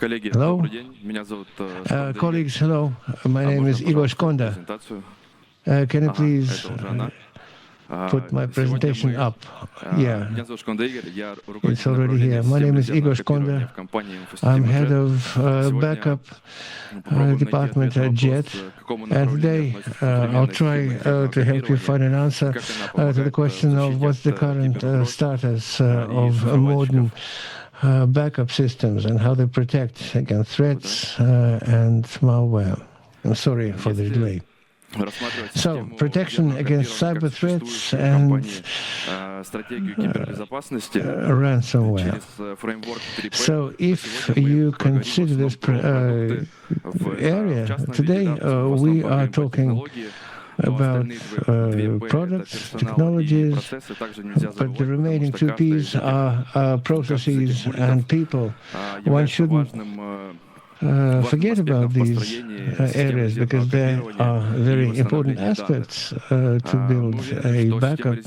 Hello. Colleagues, hello. My name is Igor Shkonda. Can you please put my presentation up? Yeah, it's already here. My name is Igor Shkonda. I'm head of backup department at JET. And today I'll try to help you find an answer to the question of what's the current status of modern backup systems and how they protect against threats and malware. I'm sorry for the delay. So, protection against cyber threats and ransomware. So, if you consider this area, today we are talking about products, technologies, but the remaining two P's are processes and people. One shouldn't forget about these areas because they are very important aspects to build a backup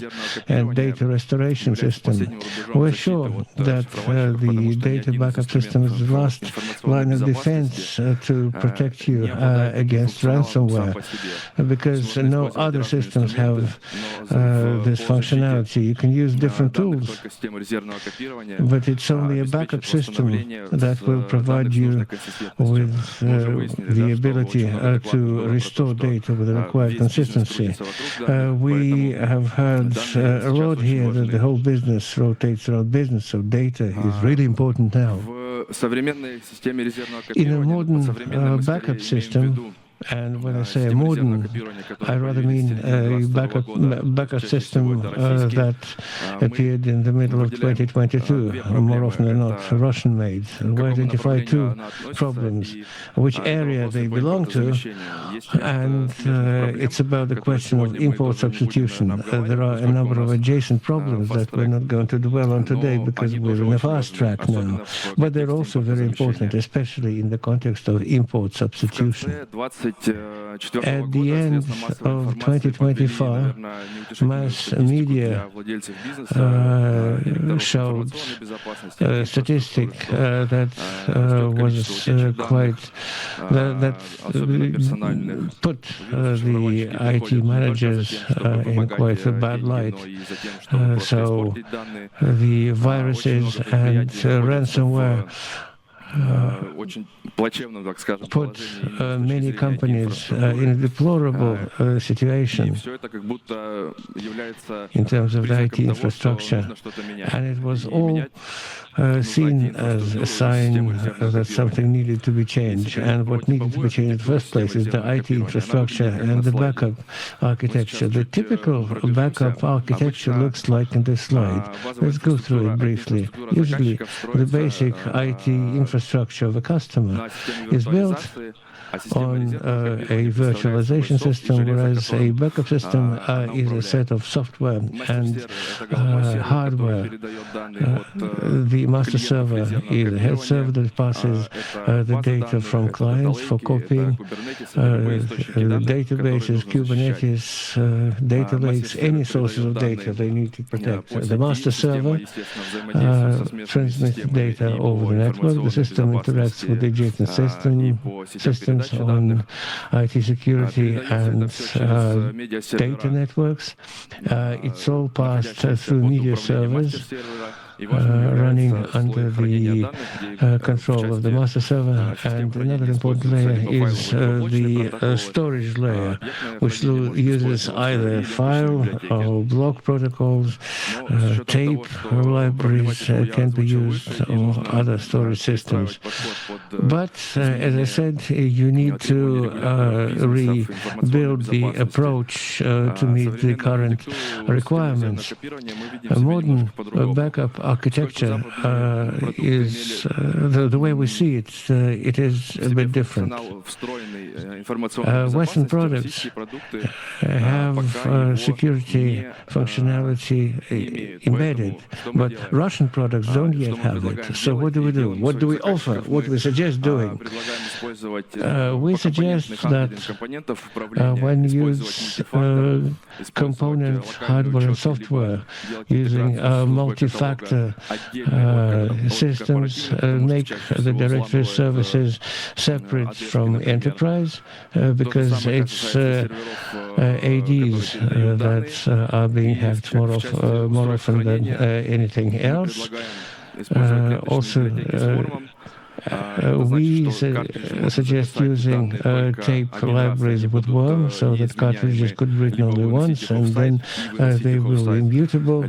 and data restoration system. We're sure that the data backup system is the last line of defense to protect you against ransomware, because no other systems have this functionality. You can use different tools, but it's only a backup system that will provide you with the ability to restore data with the required consistency. We have heard a lot here that the whole business rotates around business, so data is really important now. In a modern backup system, and when I say modern, I rather mean a backup system that appeared in the middle of 2022, more often than not Russian-made. We identify two problems, which area they belong to, and it's about the question of import substitution. There are a number of adjacent problems that we're not going to dwell on today because we're in a fast track now, but they're also very important, especially in the context of import substitution. At the end of 2025, mass media showed a statistic that was that put the IT managers in quite a bad light. So the viruses and ransomware put many companies in a deplorable situation in terms of the IT infrastructure, and it was all seen as a sign that something needed to be changed. And what needed to be changed in the first place is the IT infrastructure and the backup architecture. The typical backup architecture looks like in this slide. Let's go through it briefly. Usually, the basic IT infrastructure of a customer is built on a virtualization system, whereas a backup system is a set of software and hardware. The master server is a head server that passes the data from clients for copying, databases, Kubernetes, data lakes, any sources of data they need to protect. The master server transmits data over the network. The system interacts with the adjacent systems on IT security and data networks. It's all passed through media servers running under the control of the master server. And another important layer is the storage layer, which uses either file or block protocols, tape libraries can be used, or other storage systems. But as I said, you need to rebuild the approach to meet the current requirements. A modern backup architecture is the way we see it. It is a bit different. Western products have security functionality embedded, but Russian products don't yet have it. So what do we do? What do we offer? What do we suggest doing? We suggest that when you use component hardware and software using multi-factor master systems make the directory services separate from enterprise because it's ADs that are being hacked more often than anything else. Also, we suggest using tape libraries with worm so that cartridges could be written only once, and then they will be immutable,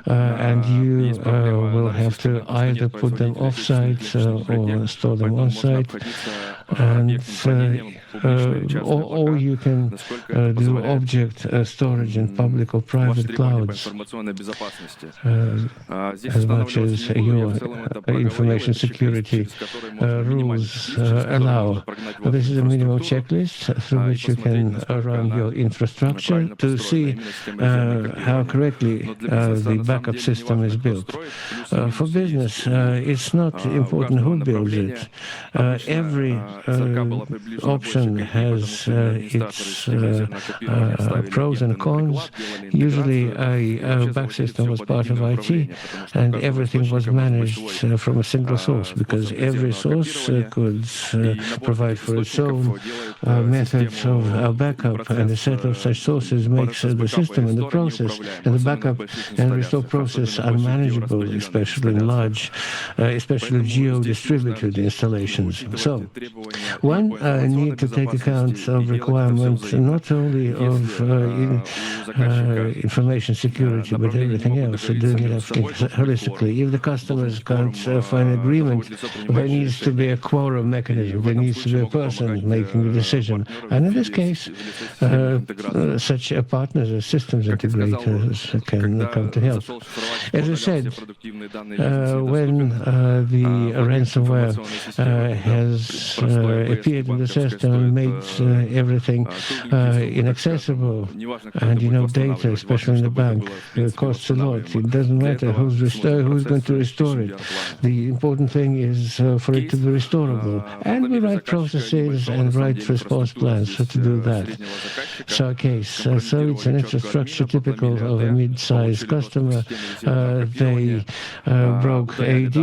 and you will have to either put them off-site or store them on-site, and or you can do object storage in public or private clouds as much as your information security rules allow. This is a minimal checklist through which you can run your infrastructure to see how correctly the backup system is built. For business, it's not important who builds it. Every option has its pros and cons. Usually a back system was part of IT, and everything was managed from a single source, because every source could provide for its own methods of backup, and a set of such sources makes the system and the process and the backup and restore process unmanageable, especially in large, especially geo-distributed installations. So one need to take account of requirements not only of information security, but everything else, doing everything holistically. If the customers can't find agreement, there needs to be a quorum mechanism. There needs to be a person making the decision. And in this case, such partners as systems integrators can come to help. As I said, when the ransomware has appeared in the system and made everything inaccessible, and data, especially in the bank, costs a lot. It doesn't matter who's going to restore it. The important thing is for it to be restorable, and we write processes and write response plans to do that. So it's an infrastructure typical of a mid-sized customer. They broke AD,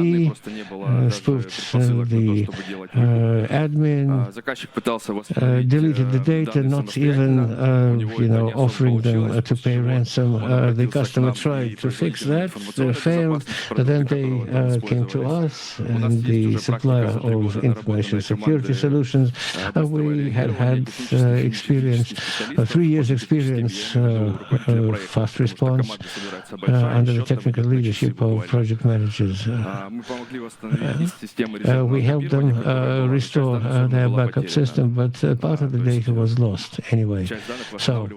spoofed the admin, deleted the data, not even offering them to pay ransom. The customer tried to fix that, failed, but then they came to us, and the supplier of information security solutions. We had experience, 3 years experience, fast response under the technical leadership of project managers. We helped them restore their backup system, but part of the data was lost anyway. So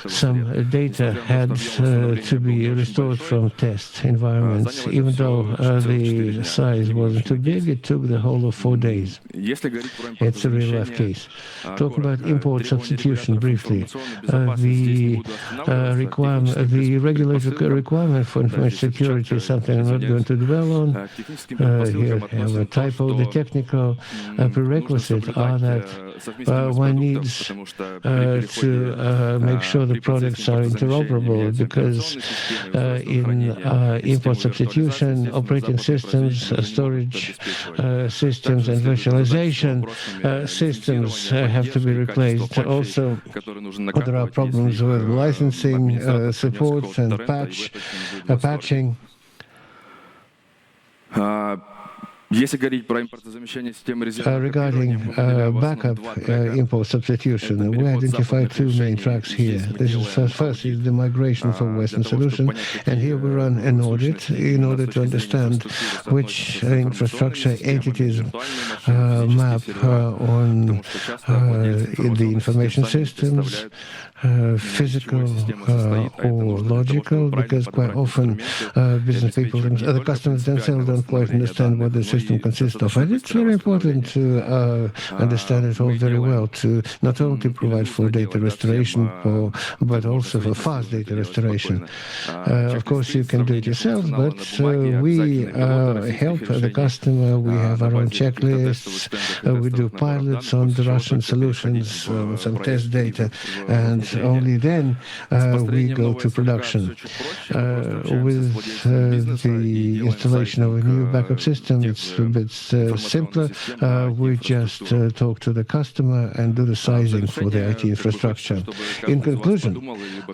some data had to be restored from test environments. Even though the size wasn't too big, it took the whole of 4 days. It's a real-life case. Talking about import substitution briefly, the regulatory requirement for information security is something I'm not going to dwell on. Here I have a typo. The technical prerequisite are that one needs to make sure the products are interoperable, because in import substitution, operating systems, storage systems, and virtualization systems have to be replaced. Also, there are problems with licensing, support, and patching. Regarding backup import substitution, we identify 2 main tracks here. This is first is the migration from Western solution, and here we run an audit in order to understand which infrastructure entities map on the information systems, physical or logical, because quite often business people, the customers themselves don't quite understand what the system consists of. And it's very important to understand it all very well, to not only provide for data restoration, but also for fast data restoration. Of course, you can do it yourself, but we help the customer. We have our own checklists. We do pilots on the Russian solutions, some test data, and only then we go to production. With the installation of a new backup system, it's a bit simpler. We just talk to the customer and do the sizing for the IT infrastructure. In conclusion,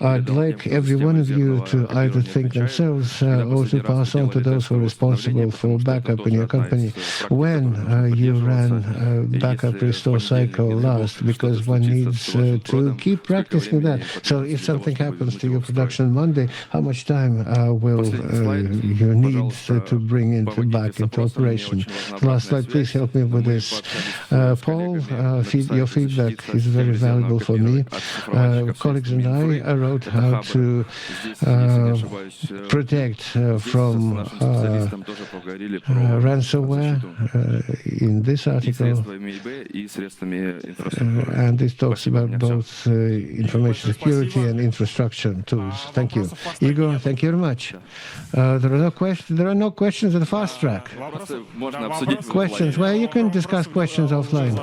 I'd like every one of you to either think themselves or to pass on to those who are responsible for backup in your company when you ran backup restore cycle last, because one needs to keep practicing that. So if something happens to your production Monday, how much time will you need to bring back into operation? The last slide, please help me with this. Paul, your feedback is very valuable for me. Colleagues and I wrote how to protect from ransomware in this article, and this talks about both information security and infrastructure tools. Thank you. Igor, thank you very much. There are no questions at the fast track. Questions, well, you can discuss questions offline.